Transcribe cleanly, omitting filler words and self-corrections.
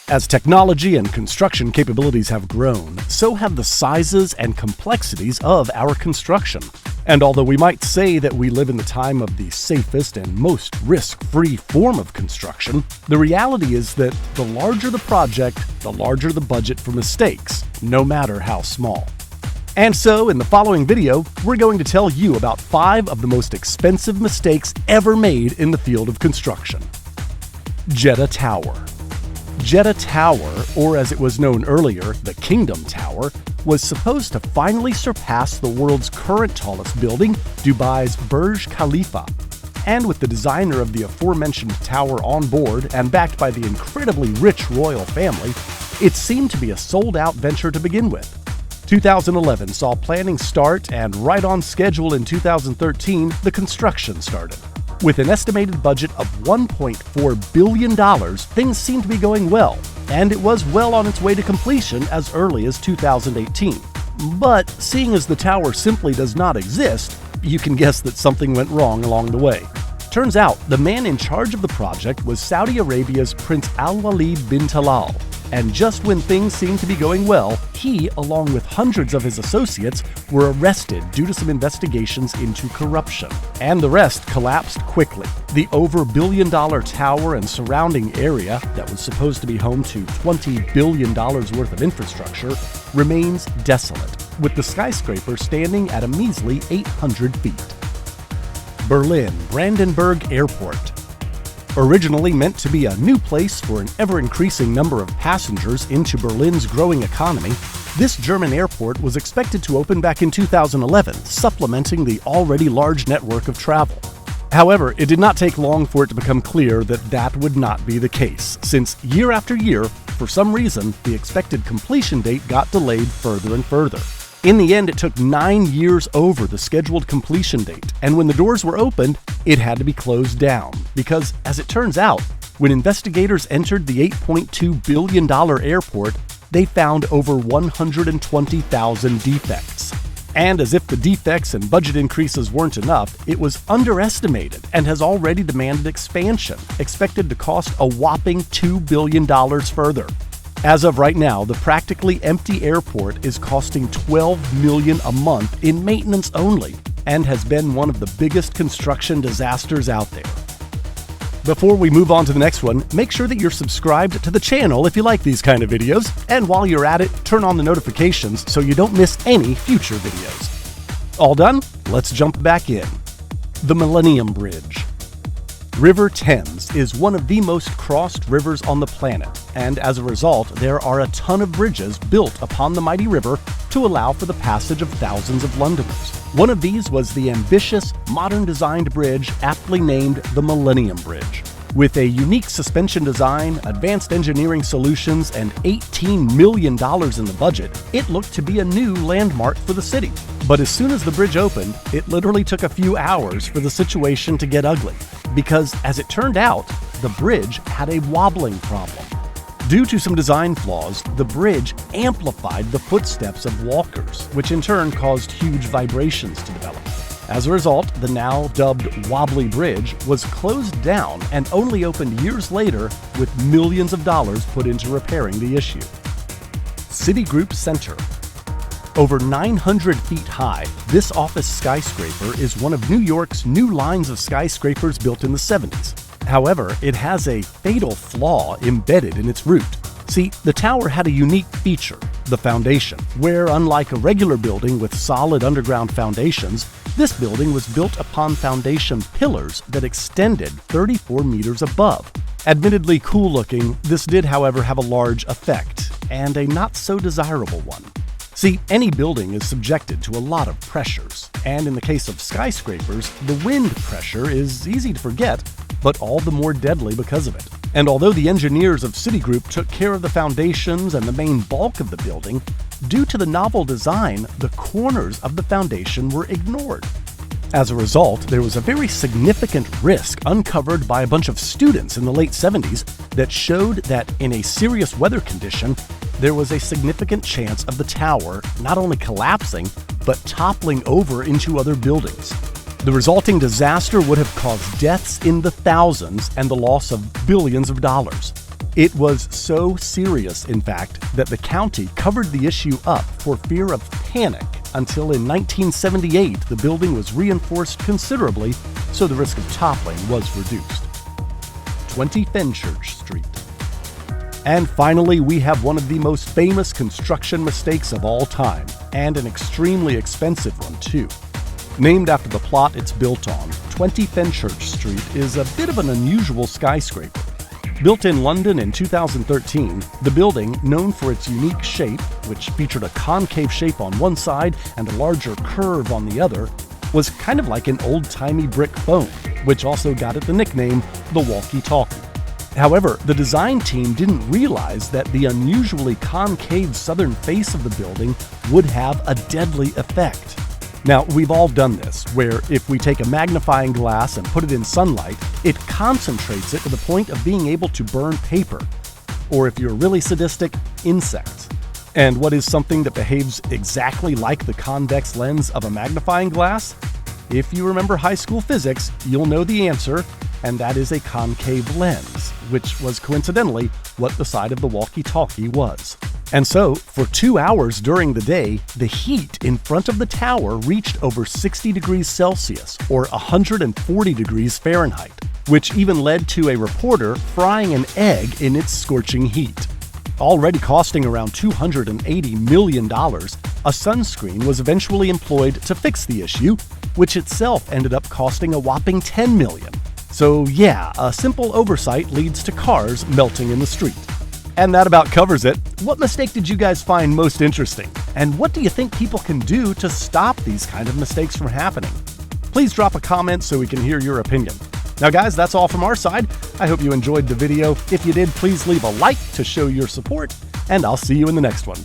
As technology and construction capabilities have grown, so have the sizes and complexities of our construction. And although we might say that we live in the time of the safest and most risk-free form of construction, the reality is that the larger the project, the larger the budget for mistakes, no matter how small. And so, in the following video, we're going to tell you about 5 of the most expensive mistakes ever made in the field of construction. Jeddah Tower. Jeddah Tower, or as it was known earlier, the Kingdom Tower, was supposed to finally surpass the world's current tallest building, Dubai's Burj Khalifa. And with the designer of the aforementioned tower on board and backed by the incredibly rich royal family, it seemed to be a sold-out venture to begin with. 2011 saw planning start, and right on schedule in 2013, the construction started. With an estimated budget of $1.4 billion, things seemed to be going well, and it was well on its way to completion as early as 2018. But seeing as the tower simply does not exist, you can guess that something went wrong along the way. Turns out, the man in charge of the project was Saudi Arabia's Prince Al-Walid bin Talal. And just when things seemed to be going well, he, along with hundreds of his associates, were arrested due to some investigations into corruption. And the rest collapsed quickly. The over billion-dollar tower and surrounding area, that was supposed to be home to $20 billion worth of infrastructure, remains desolate, with the skyscraper standing at a measly 800 feet. Berlin Brandenburg Airport. Originally meant to be a new place for an ever-increasing number of passengers into Berlin's growing economy, this German airport was expected to open back in 2011, supplementing the already large network of travel. However, it did not take long for it to become clear that that would not be the case, since year after year, for some reason, the expected completion date got delayed further and further. In the end, it took 9 years over the scheduled completion date, and when the doors were opened, it had to be closed down, because, as it turns out, when investigators entered the $8.2 billion airport, they found over 120,000 defects. And as if the defects and budget increases weren't enough, it was underestimated and has already demanded expansion, expected to cost a whopping $2 billion further. As of right now, the practically empty airport is costing $12 million a month in maintenance only, and has been one of the biggest construction disasters out there. Before we move on to the next one, make sure that you're subscribed to the channel if you like these kind of videos, and while you're at it, turn on the notifications so you don't miss any future videos. All done? Let's jump back in. The Millennium Bridge. River Thames is one of the most crossed rivers on the planet, and as a result, there are a ton of bridges built upon the mighty river to allow for the passage of thousands of Londoners. One of these was the ambitious, modern-designed bridge aptly named the Millennium Bridge. With a unique suspension design, advanced engineering solutions, and $18 million in the budget, it looked to be a new landmark for the city. But as soon as the bridge opened, it literally took a few hours for the situation to get ugly. Because, as it turned out, the bridge had a wobbling problem. Due to some design flaws, the bridge amplified the footsteps of walkers, which in turn caused huge vibrations to develop. As a result, the now dubbed Wobbly Bridge was closed down and only opened years later with millions of dollars put into repairing the issue. Citigroup Center. Over 900 feet high, this office skyscraper is one of New York's new lines of skyscrapers built in the 70s. However, it has a fatal flaw embedded in its root. See, the tower had a unique feature, the foundation, where unlike a regular building with solid underground foundations, this building was built upon foundation pillars that extended 34 meters above. Admittedly cool looking, this did however have a large effect, and a not so desirable one. See, any building is subjected to a lot of pressures, and in the case of skyscrapers, the wind pressure is easy to forget, but all the more deadly because of it. And although the engineers of Citigroup took care of the foundations and the main bulk of the building, due to the novel design, the corners of the foundation were ignored. As a result, there was a very significant risk uncovered by a bunch of students in the late 70s that showed that in a serious weather condition, there was a significant chance of the tower not only collapsing, but toppling over into other buildings. The resulting disaster would have caused deaths in the thousands and the loss of billions of dollars. It was so serious, in fact, that the county covered the issue up for fear of panic until in 1978 the building was reinforced considerably so the risk of toppling was reduced. 20 Fenchurch Street. And finally, we have one of the most famous construction mistakes of all time, and an extremely expensive one too. Named after the plot it's built on, 20 Fenchurch Street is a bit of an unusual skyscraper. Built in London in 2013, the building, known for its unique shape, which featured a concave shape on one side and a larger curve on the other, was kind of like an old-timey brick phone, which also got it the nickname the walkie-talkie. However, the design team didn't realize that the unusually concave southern face of the building would have a deadly effect. Now, we've all done this, where if we take a magnifying glass and put it in sunlight, it concentrates it to the point of being able to burn paper. Or if you're really sadistic, insects. And what is something that behaves exactly like the convex lens of a magnifying glass? If you remember high school physics, you'll know the answer, and that is a concave lens, which was coincidentally what the side of the walkie-talkie was. And so, for 2 hours during the day, the heat in front of the tower reached over 60 degrees Celsius, or 140 degrees Fahrenheit, which even led to a reporter frying an egg in its scorching heat. Already costing around $280 million, a sunscreen was eventually employed to fix the issue, which itself ended up costing a whopping $10 million. So yeah, a simple oversight leads to cars melting in the street. And that about covers it. What mistake did you guys find most interesting? And what do you think people can do to stop these kind of mistakes from happening? Please drop a comment so we can hear your opinion. Now guys, that's all from our side. I hope you enjoyed the video. If you did, please leave a like to show your support, and I'll see you in the next one.